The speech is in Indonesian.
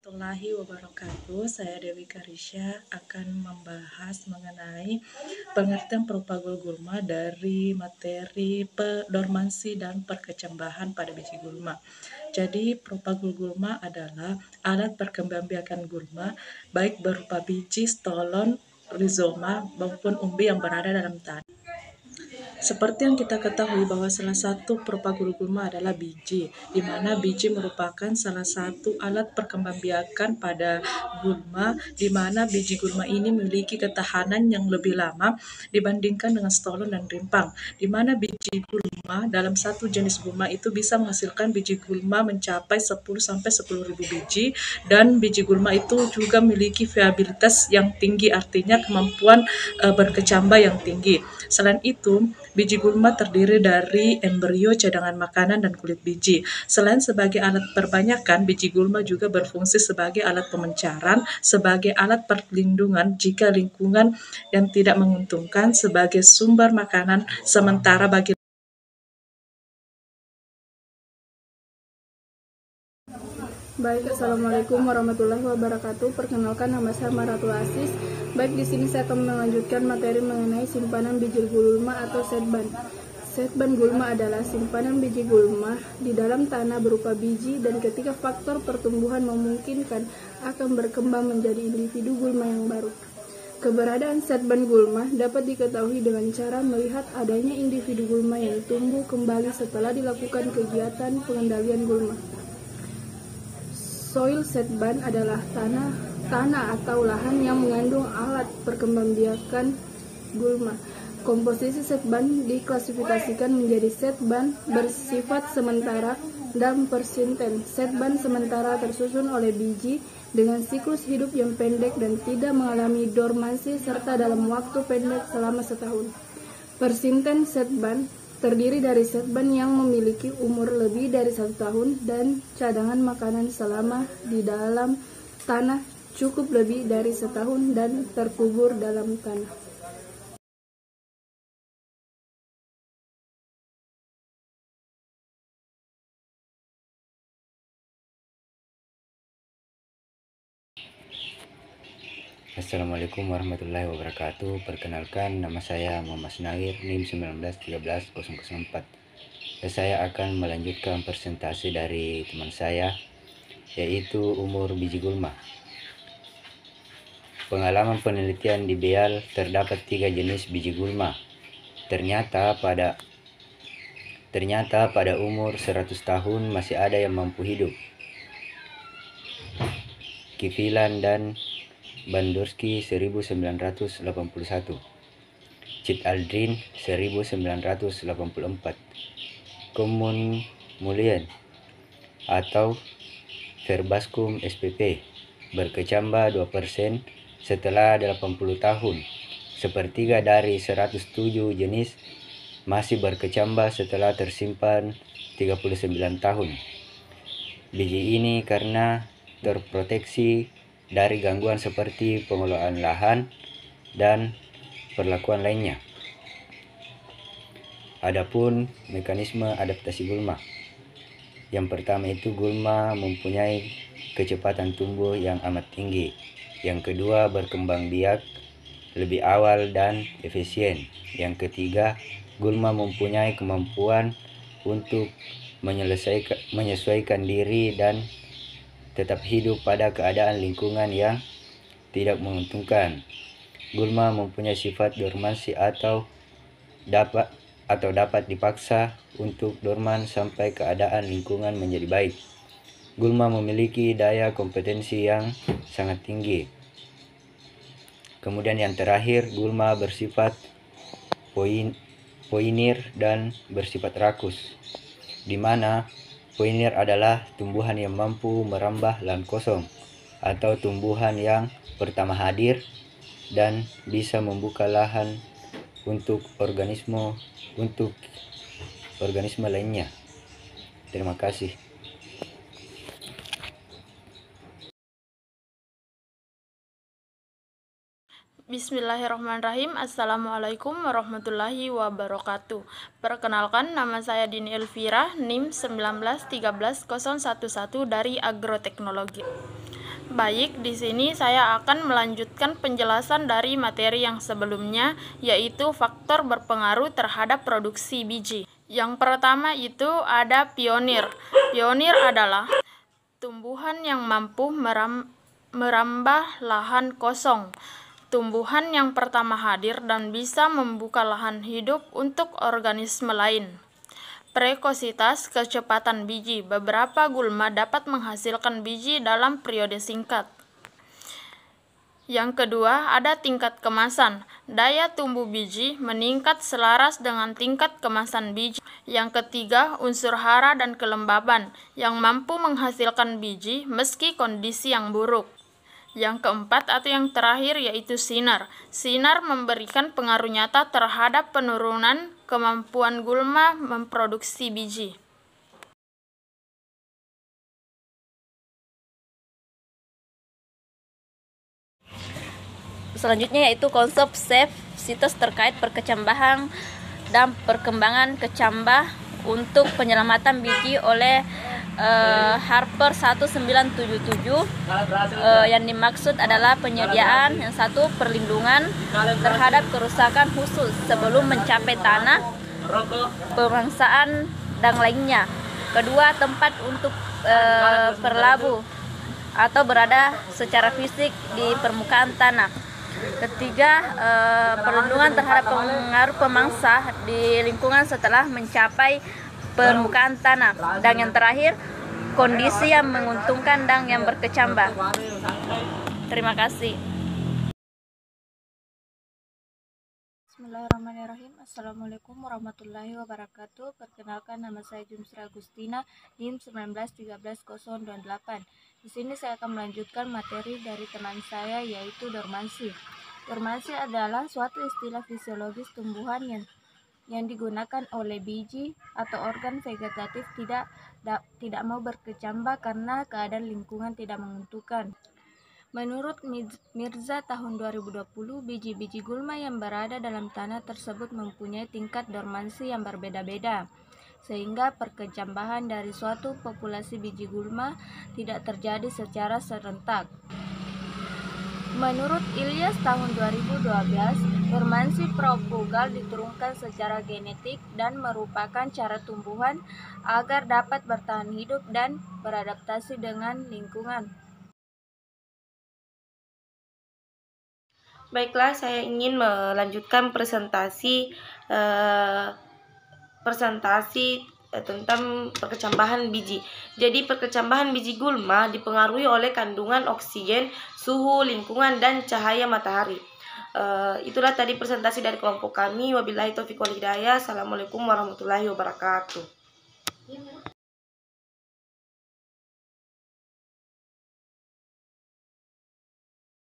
Warahmatullahi wabarakatuh. Saya Dewi Karisya akan membahas mengenai pengertian propagul gulma dari materi dormansi dan perkecambahan pada biji gulma. Jadi propagul gulma adalah alat perkembangbiakan gulma baik berupa biji, stolon, rizoma maupun umbi yang berada dalam tanah. Seperti yang kita ketahui bahwa salah satu propagul gulma adalah biji, di mana biji merupakan salah satu alat perkembangbiakan pada gulma, di mana biji gulma ini memiliki ketahanan yang lebih lama dibandingkan dengan stolon dan rimpang, di mana biji gulma dalam satu jenis gulma itu bisa menghasilkan biji gulma mencapai 10-10.000 biji, dan biji gulma itu juga memiliki viabilitas yang tinggi, artinya kemampuan berkecambah yang tinggi. Selain itu, biji gulma terdiri dari embrio, cadangan makanan, dan kulit biji. Selain sebagai alat perbanyakan, biji gulma juga berfungsi sebagai alat pemencaran, sebagai alat perlindungan jika lingkungan yang tidak menguntungkan, sebagai sumber makanan sementara bagi Baik, Assalamualaikum warahmatullahi wabarakatuh. Perkenalkan, nama saya Maratul Asis. Baik, di sini saya akan melanjutkan materi mengenai simpanan biji gulma atau setban. Setban gulma adalah simpanan biji gulma di dalam tanah berupa biji, dan ketika faktor pertumbuhan memungkinkan akan berkembang menjadi individu gulma yang baru. Keberadaan setban gulma dapat diketahui dengan cara melihat adanya individu gulma yang tumbuh kembali setelah dilakukan kegiatan pengendalian gulma. Soil setban adalah tanah atau lahan yang mengandung alat perkembangbiakan gulma. Komposisi setban diklasifikasikan menjadi setban bersifat sementara dan persinten. Setban sementara tersusun oleh biji dengan siklus hidup yang pendek dan tidak mengalami dormansi serta dalam waktu pendek selama setahun. Persinten setban terdiri dari setban yang memiliki umur lebih dari 1 tahun dan cadangan makanan selama di dalam tanah cukup lebih dari setahun dan terkubur dalam tanah. Assalamualaikum warahmatullahi wabarakatuh. Perkenalkan, nama saya Muhammad Snagir, NIM 1913-004. Saya akan melanjutkan presentasi dari teman saya, yaitu umur biji gulma. Pengalaman penelitian di Beal, terdapat 3 jenis biji gulma. Ternyata pada umur 100 tahun masih ada yang mampu hidup. Kivilan dan Bandorsky 1981, Cid Aldrin 1984, Komun Mulien atau Verbascum spp berkecambah 2% setelah 80 tahun. Sepertiga dari 107 jenis masih berkecambah setelah tersimpan 39 tahun. Biji ini karena terproteksi dari gangguan seperti pengelolaan lahan dan perlakuan lainnya. Adapun mekanisme adaptasi gulma. Yang pertama itu, gulma mempunyai kecepatan tumbuh yang amat tinggi. Yang kedua, berkembang biak lebih awal dan efisien. Yang ketiga, gulma mempunyai kemampuan untuk menyesuaikan diri dan tetap hidup pada keadaan lingkungan yang tidak menguntungkan. Gulma mempunyai sifat dormansi atau dapat dipaksa untuk dorman sampai keadaan lingkungan menjadi baik. Gulma memiliki daya kompetensi yang sangat tinggi. Kemudian yang terakhir, gulma bersifat poinir dan bersifat rakus, di mana poinir adalah tumbuhan yang mampu merambah lahan kosong atau tumbuhan yang pertama hadir dan bisa membuka lahan untuk organisme lainnya. Terima kasih. Bismillahirrahmanirrahim. Assalamualaikum warahmatullahi wabarakatuh. Perkenalkan, nama saya Dini Elvira, NIM 1913-011 dari Agroteknologi. Baik, di sini saya akan melanjutkan penjelasan dari materi yang sebelumnya, yaitu faktor berpengaruh terhadap produksi biji. Yang pertama itu ada pionir. Pionir adalah tumbuhan yang mampu merambah lahan kosong. Tumbuhan yang pertama hadir dan bisa membuka lahan hidup untuk organisme lain. Prekositas, kecepatan biji. Beberapa gulma dapat menghasilkan biji dalam periode singkat. Yang kedua, ada tingkat kemasan. Daya tumbuh biji meningkat selaras dengan tingkat kemasan biji. Yang ketiga, unsur hara dan kelembaban yang mampu menghasilkan biji meski kondisi yang buruk. Yang keempat atau yang terakhir yaitu sinar. Sinar memberikan pengaruh nyata terhadap penurunan kemampuan gulma memproduksi biji. Selanjutnya yaitu konsep situs terkait perkecambahan dan perkembangan kecambah untuk penyelamatan biji oleh Harper 1977. Yang dimaksud adalah penyediaan, yang satu perlindungan terhadap kerusakan khusus sebelum mencapai tanah, pemangsaan dan lainnya. Kedua, tempat untuk berlabuh atau berada secara fisik di permukaan tanah. Ketiga, perlindungan terhadap pengaruh pemangsa di lingkungan setelah mencapai permukaan tanah. Dan yang terakhir, kondisi yang menguntungkan dan yang berkecambah. Terima kasih. Bismillahirrahmanirrahim. Assalamualaikum warahmatullahi wabarakatuh. Perkenalkan, nama saya Jumsri Agustina, NIM 1913028. Di sini saya akan melanjutkan materi dari teman saya, yaitu dormansi. Dormansi adalah suatu istilah fisiologis tumbuhan yang digunakan oleh biji atau organ vegetatif tidak mau berkecambah karena keadaan lingkungan tidak menguntungkan. Menurut Mirza tahun 2020, biji-biji gulma yang berada dalam tanah tersebut mempunyai tingkat dormansi yang berbeda-beda, sehingga perkecambahan dari suatu populasi biji gulma tidak terjadi secara serentak. Menurut Ilyas tahun 2012, dormansi propagal diturunkan secara genetik dan merupakan cara tumbuhan agar dapat bertahan hidup dan beradaptasi dengan lingkungan. Baiklah, saya ingin melanjutkan presentasi tentang perkecambahan biji. Jadi perkecambahan biji gulma dipengaruhi oleh kandungan oksigen, suhu lingkungan, dan cahaya matahari. Itulah tadi presentasi dari kelompok kami. Wabillahi taufiq wal hidayah. Assalamualaikum warahmatullahi wabarakatuh.